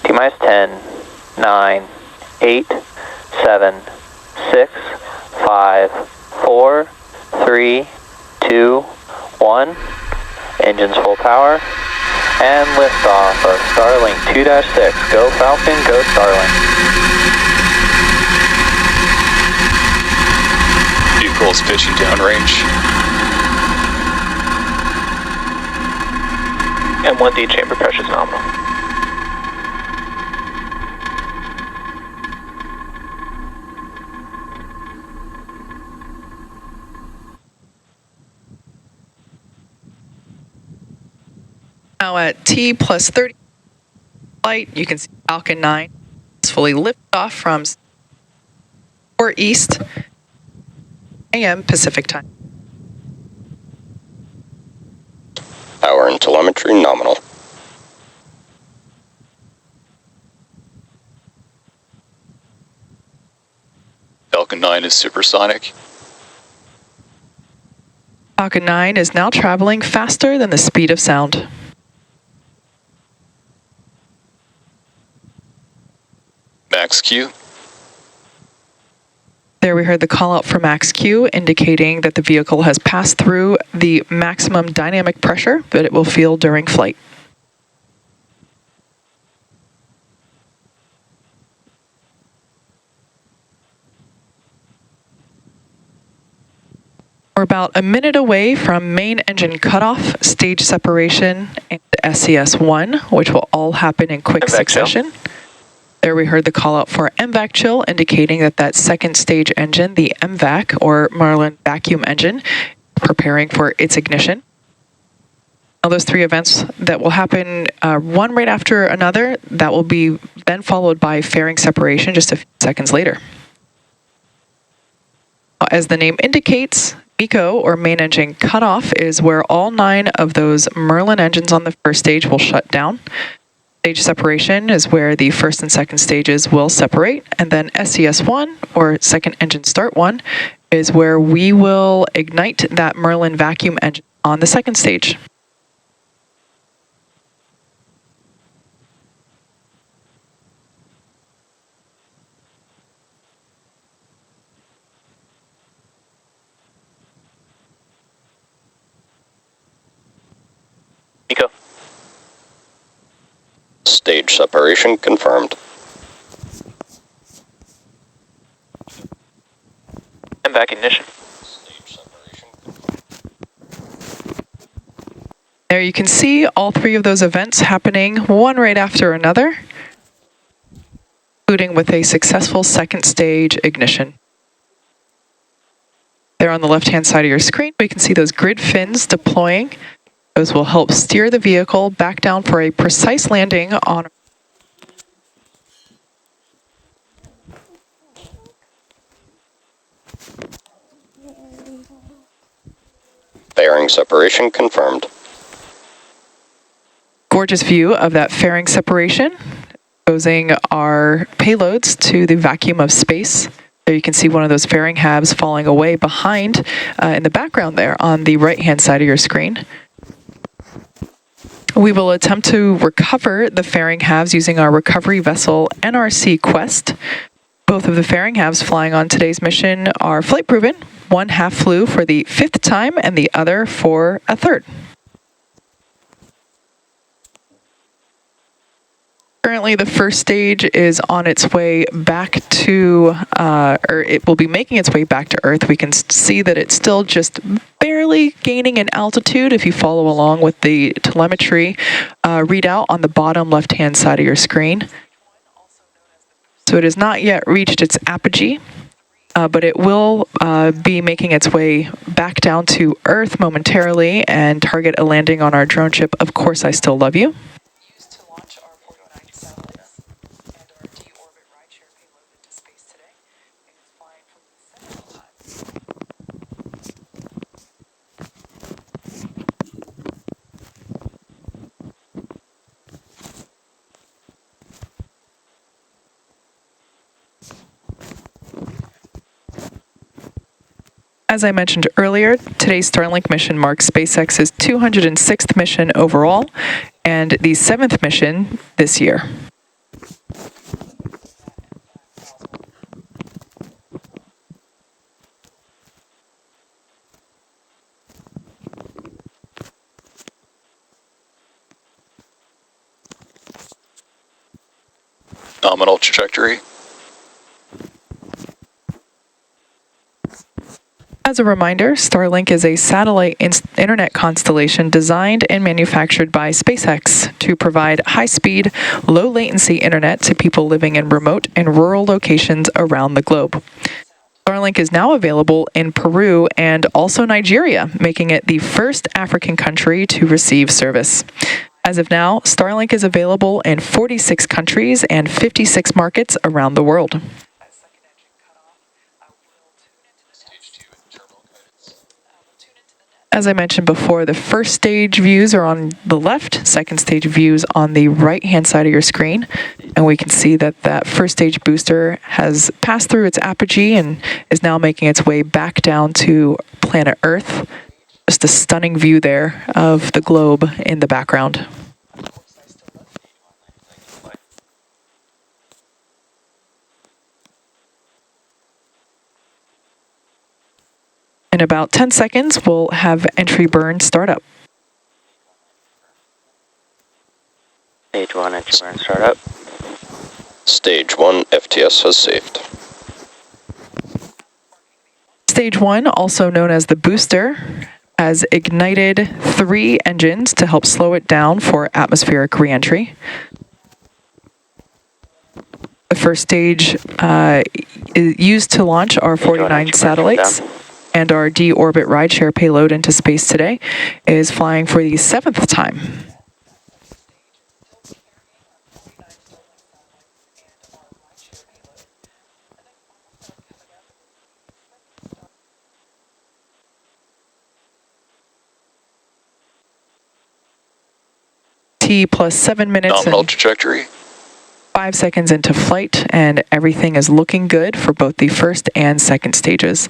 T-minus 10, 9, 8, 7, 6, 5, 4, 3, 2, 1. Engines full power. And liftoff of Starlink 2-6. Go Falcon, go Starlink. Vehicle's pitching downrange. And 1D chamber pressure is nominal. Now at T plus 30 flight, you can see Falcon 9 is fully lifted off from or east AM Pacific time. Power and telemetry nominal. Falcon 9 is supersonic. Falcon 9 is now traveling faster than the speed of sound. Max Q. There we heard the call out for max Q, indicating that the vehicle has passed through the maximum dynamic pressure that it will feel during flight. We're about a minute away from main engine cutoff, stage separation, and SES1, which will all happen in quick succession. There we heard the call out for MVAC chill, indicating that that second stage engine, the MVAC, or Merlin vacuum engine, preparing for its ignition. Now those three events that will happen one right after another, that will be then followed by fairing separation just a few seconds later. As the name indicates, MECO, or main engine cutoff, is where all 9 of those Merlin engines on the first stage will shut down. Stage separation is where the first and second stages will separate, and then SES1, or second engine start 1, is where we will ignite that Merlin vacuum engine on the second stage. MECO. Stage separation confirmed. MVAC ignition. There you can see all 3 of those events happening one right after another, including with a successful second stage ignition. There on the left-hand side of your screen, we can see those grid fins deploying. Those will help steer the vehicle back down for a precise landing on. Fairing separation confirmed. Gorgeous view of that fairing separation, exposing our payloads to the vacuum of space. There you can see one of those fairing halves falling away behind in the background there on the right-hand side of your screen. We will attempt to recover the fairing halves using our recovery vessel NRC Quest. Both of the fairing halves flying on today's mission are flight proven. One half flew for the 5th time and the other for a 3rd. Currently, the first stage is on its way back to, or it will be making its way back to Earth. We can see that it's still just barely gaining in altitude if you follow along with the telemetry readout on the bottom left-hand side of your screen. So it has not yet reached its apogee, but it will be making its way back down to Earth momentarily and target a landing on our drone ship, Of Course I Still Love You. As I mentioned earlier, today's Starlink mission marks SpaceX's 206th mission overall and the 7th mission this year. Nominal trajectory. As a reminder, Starlink is a satellite internet constellation designed and manufactured by SpaceX to provide high-speed, low-latency internet to people living in remote and rural locations around the globe. Starlink is now available in Peru and also Nigeria, making it the first African country to receive service. As of now, Starlink is available in 46 countries and 56 markets around the world. As I mentioned before, the first stage views are on the left, second stage views on the right-hand side of your screen. And we can see that that first stage booster has passed through its apogee and is now making its way back down to planet Earth. Just a stunning view there of the globe in the background. In about 10 seconds, we'll have entry burn start up. Stage 1, entry burn startup. Stage 1 FTS has saved. Stage 1, also known as the booster, has ignited 3 engines to help slow it down for atmospheric reentry. The first stage is used to launch our 49 satellites, and our deorbit rideshare payload into space today is flying for the 7th time. T plus 7 minutes Nominal and trajectory. 5 seconds into flight, and everything is looking good for both the first and second stages.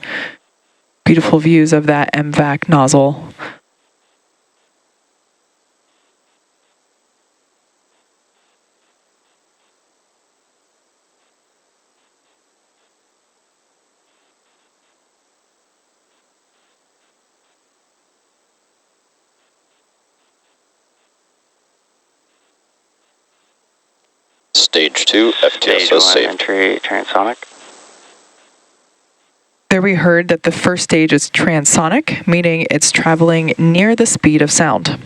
Beautiful views of that MVAC nozzle. Stage 2 FTS has saved. Entry transonic. There we heard that the first stage is transonic, meaning it's traveling near the speed of sound.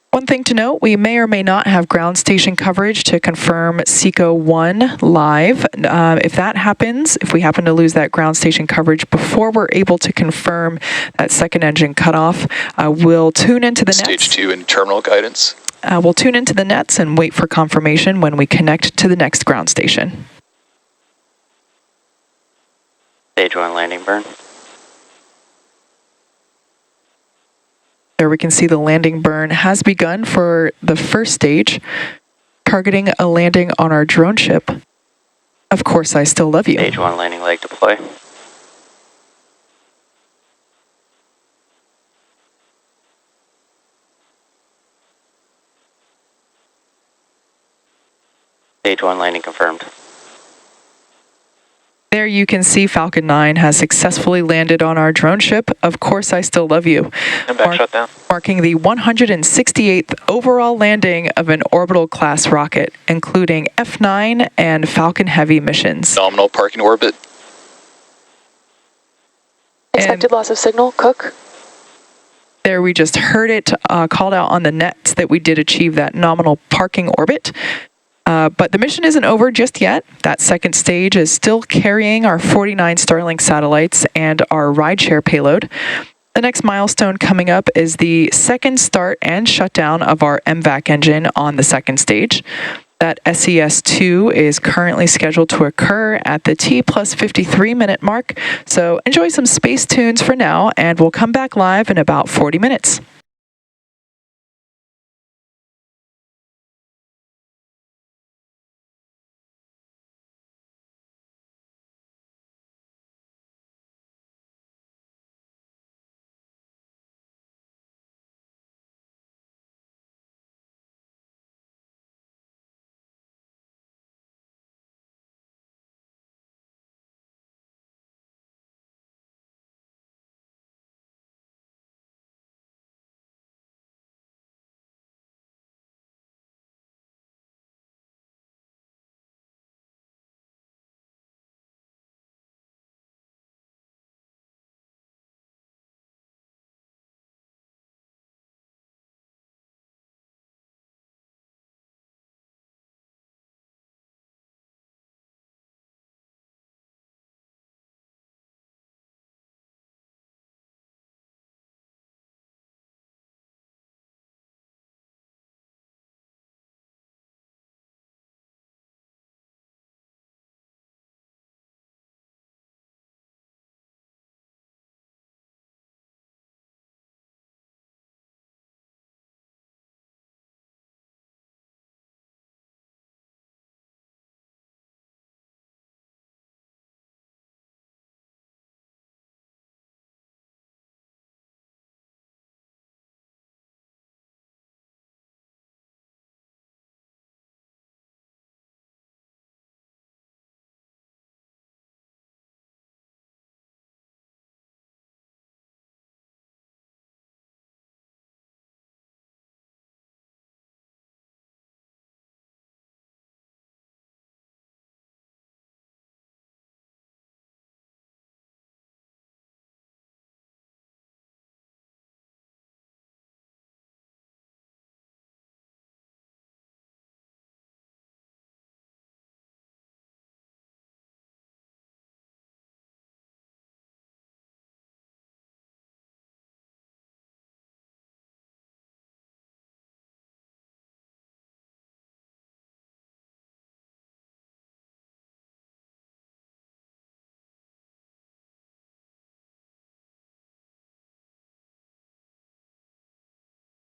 One thing to note, we may or may not have ground station coverage to confirm SECO 1 live. If that happens, if we happen to lose that ground station coverage before we're able to confirm that second engine cutoff, we'll tune into the nets. Stage 2 in terminal guidance. We'll tune into the nets and wait for confirmation when we connect to the next ground station. Stage 1 landing burn. There we can see the landing burn has begun for the first stage, targeting a landing on our drone ship. Of course, I still love you. Stage 1 landing leg deploy. Stage 1 landing confirmed. There you can see Falcon 9 has successfully landed on our drone ship. Of course, I still love you. And back shutdown. Marking the 168th overall landing of an orbital class rocket, including F9 and Falcon Heavy missions. Nominal parking orbit. Expected loss of signal, Cook. There we just heard it called out on the nets that we did achieve that nominal parking orbit. But the mission isn't over just yet. That second stage is still carrying our 49 Starlink satellites and our rideshare payload. The next milestone coming up is the second start and shutdown of our MVAC engine on the second stage. That SES-2 is currently scheduled to occur at the T plus 53 minute mark. So enjoy some space tunes for now, and we'll come back live in about 40 minutes.